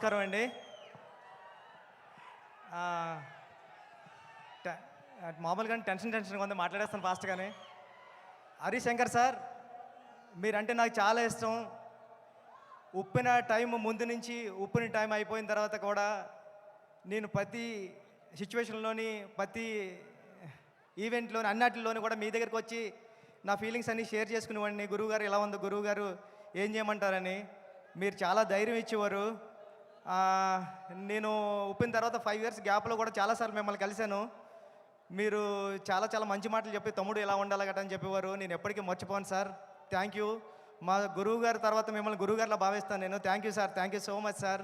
నమస్కారం అండి. మామూలుగా టెన్షన్గా ఉంది, మాట్లాడేస్తాను ఫాస్ట్గానే. హరిశంకర్ సార్, మీరంటే నాకు చాలా ఇష్టం. ఉప్పిన టైం ముందు నుంచి ఉప్పిన టైం అయిపోయిన తర్వాత కూడా నేను ప్రతి సిచ్యువేషన్లోని ప్రతి ఈవెంట్లోని అన్నిటిలోని కూడా మీ దగ్గరికి వచ్చి నా ఫీలింగ్స్ అన్నీ షేర్ చేసుకునేవాడిని. గురువుగారు ఎలా ఉంది, గురువుగారు ఏం చేయమంటారని మీరు చాలా ధైర్యం ఇచ్చేవారు. నేను ఉప్పిన తర్వాత 5 years గ్యాప్లో కూడా చాలాసార్లు మిమ్మల్ని కలిశాను. మీరు చాలా చాలా మంచి మాటలు చెప్పి తమ్ముడు ఎలా ఉండాలి గట్రా అని చెప్పేవారు. నేను ఎప్పటికీ మర్చిపోను సార్. Thank you. మా గురువు గారి తర్వాత మిమ్మల్ని గురువుగారిలా భావిస్తాను నేను. Thank you sir, thank you so much sir.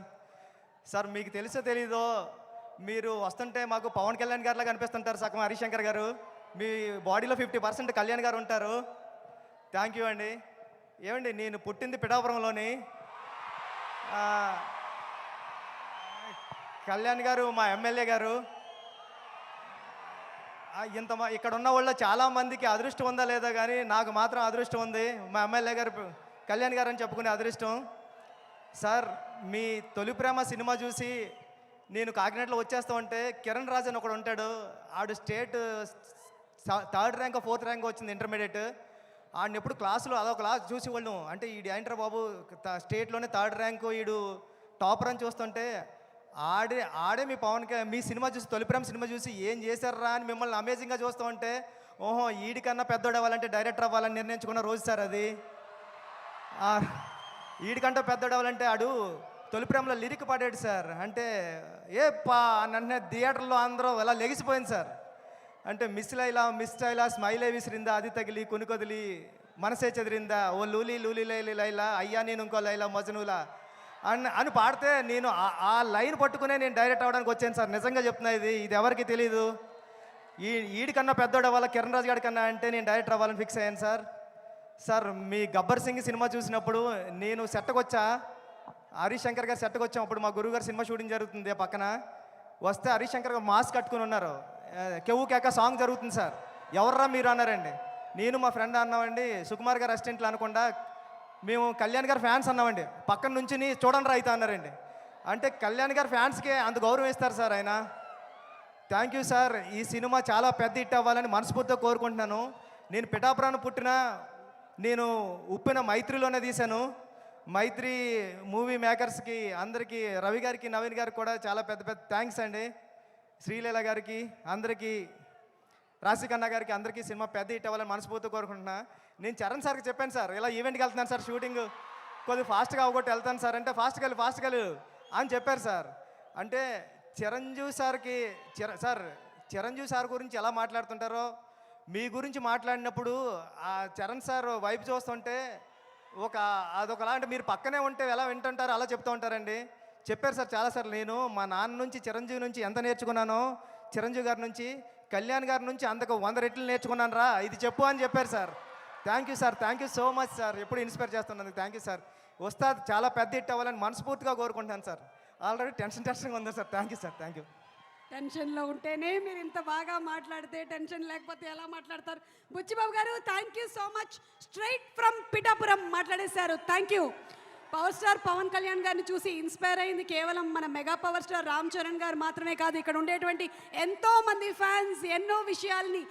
Sir మీకు తెలుసో తెలీదో, మీరు వస్తుంటే మాకు పవన్ కళ్యాణ్ గారిలా కనిపిస్తుంటారు సగం హరిశంకర్ గారు. మీ బాడీలో 50% కళ్యాణ్ గారు ఉంటారు. థ్యాంక్ యూ అండి. ఏమండి, నేను పుట్టింది పిఠాపురంలోని. కళ్యాణ్ గారు మా ఎమ్మెల్యే గారు. ఇక్కడ ఉన్న వాళ్ళు చాలామందికి అదృష్టం ఉందా లేదా కానీ నాకు మాత్రం అదృష్టం ఉంది. మా ఎమ్మెల్యే గారు కళ్యాణ్ గారు అని చెప్పుకునే అదృష్టం. సార్, మీ తొలి ప్రేమ సినిమా చూసి నేను కాకినాడలో వచ్చేస్తా ఉంటే కిరణ్ రాజ్ అని ఒకడు ఉంటాడు. ఆడు state 3rd rank 4th rank వచ్చింది ఇంటర్మీడియట్. ఆడిని ఎప్పుడు క్లాసులో అదొక క్లాస్ చూసి వాళ్ళు అంటే ఈడు ఏంట్రా బాబు స్టేట్లోనే 3rd ర్యాంకు ఈడు టాపర్ అని చూస్తుంటే ఆడే మీ సినిమా చూసి తొలి ప్రేమ సినిమా చూసి ఏం చేశారా అని మిమ్మల్ని అమేజింగ్గా చూస్తూ ఉంటే ఓహో ఈడికన్నా పెద్దోడు అవ్వాలంటే డైరెక్టర్ అవ్వాలని నిర్ణయించుకున్న రోజు సార్ అది. ఈడికంటే పెద్దోడు అవ్వాలంటే ఆడు తొలి ప్రేమలో లిరిక్ పాడాడు సార్. అంటే అంటే థియేటర్లో అందరూ అలా లెగిసిపోయింది సార్. అంటే మిస్ లైలా స్మైలే విసిరిందా, అది తగిలి కొనుకొదిలి మనసే చెదిరిందా, ఓ లూలి లూలి లైలి లైలా అయ్యా నేను ఇంకో లైలా మజనులా అని పాడితే నేను ఆ లైన్ పట్టుకునే నేను డైరెక్ట్ అవ్వడానికి వచ్చాను సార్. నిజంగా చెప్తున్నా, ఇది ఎవరికి తెలీదు. ఈడికన్నా పెద్దోడు అవ్వాలి కిరణ్ రాజ్ గారి కన్నా అంటే నేను డైరెక్టర్ అవ్వాలని ఫిక్స్ అయ్యాను సార్. సార్, మీ గబ్బర్ సింగ్ సినిమా చూసినప్పుడు నేను సెట్కి వచ్చా, హరిశంకర్ గారు సెట్కి వచ్చాం. అప్పుడు మా గురువు గారు సినిమా షూటింగ్ జరుగుతుంది పక్కన. వస్తే హరిశంకర్ గారు మాస్క్ కట్టుకుని ఉన్నారు. కెవ్వు కేక సాంగ్ జరుగుతుంది సార్. ఎవర్రా మీరు అన్నారండి. నేను మా ఫ్రెండ్ అన్నామండి, సుకుమార్ గారు అసిస్టెంట్లు అనకుండా మేము కళ్యాణ్ గారు ఫ్యాన్స్ అన్నామండి. పక్కన నుంచి చూడండి రా అయితే అన్నారండి. అంటే కళ్యాణ్ గారు ఫ్యాన్స్కే అంత గౌరవం ఇస్తారు సార్ ఆయన. Thank you sir. ఈ సినిమా చాలా పెద్ద హిట్ అవ్వాలని మనస్ఫూర్తిగా కోరుకుంటున్నాను. నేను పిఠాపురాన్ని పుట్టిన నేను ఉప్పిన మైత్రిలోనే తీశాను. మైత్రి మూవీ మేకర్స్కి అందరికీ, రవి గారికి నవీన్ గారికి కూడా చాలా పెద్ద పెద్ద థ్యాంక్స్ అండి. శ్రీలీల గారికి అందరికీ, రాశికన్న గారికి అందరికీ సినిమా పెద్ద హిట్ అవ్వాలని మనస్ఫూర్తిగా కోరుకుంటున్నా. నేను చరణ్ సార్కి చెప్పాను సార్, ఇలా ఈవెంట్కి వెళ్తున్నాను సార్, షూటింగ్ కొద్దిగా ఫాస్ట్గా అవ్వగొట్టి వెళ్తాను సార్ అంటే ఫాస్ట్గా అని చెప్పారు సార్. అంటే చిరంజీవి సార్ గురించి ఎలా మాట్లాడుతుంటారో మీ గురించి మాట్లాడినప్పుడు ఆ చరణ్ సార్ వైపు చూస్తుంటే అదొకలా అంటే మీరు పక్కనే ఉంటే ఎలా వింటుంటారో అలా చెప్తూ ఉంటారండి. చెప్పారు సార్ చాలాసార్లు. నేను మా నాన్న నుంచి చిరంజీవి నుంచి ఎంత నేర్చుకున్నానో, చిరంజీవి గారి నుంచి కళ్యాణ్ గారి నుంచి అంతకు 100 రెట్లు నేర్చుకున్నాను రా, ఇది చెప్పు అని చెప్పారు sir. Thank you sir, thank you so much sir. ఎప్పుడు ఇన్స్పైర్ చేస్తున్నందుకు థ్యాంక్ యూ సార్. వస్తాది చాలా పెద్ద హిట్ అవ్వాలని మనస్ఫూర్తిగా కోరుకుంటాను సార్. ఆల్రెడీ టెన్షన్గా ఉంది sir. Thank you sir, thank you. టెన్షన్లో ఉంటేనే మీరు ఇంత బాగా మాట్లాడితే, టెన్షన్ లేకపోతే ఎలా మాట్లాడతారు? బుచ్చిబాబు గారు, thank you so much. Straight from Pithapuram మాట్లాడేశారు. Thank you. Power star Pawan Kalyan గారిని చూసి ఇన్స్పైర్ అయింది కేవలం మన mega power star Ram Charan గారు మాత్రమే కాదు, ఇక్కడ ఉండేటువంటి ఎంతో మంది ఫ్యాన్స్ ఎన్నో విషయాల్ని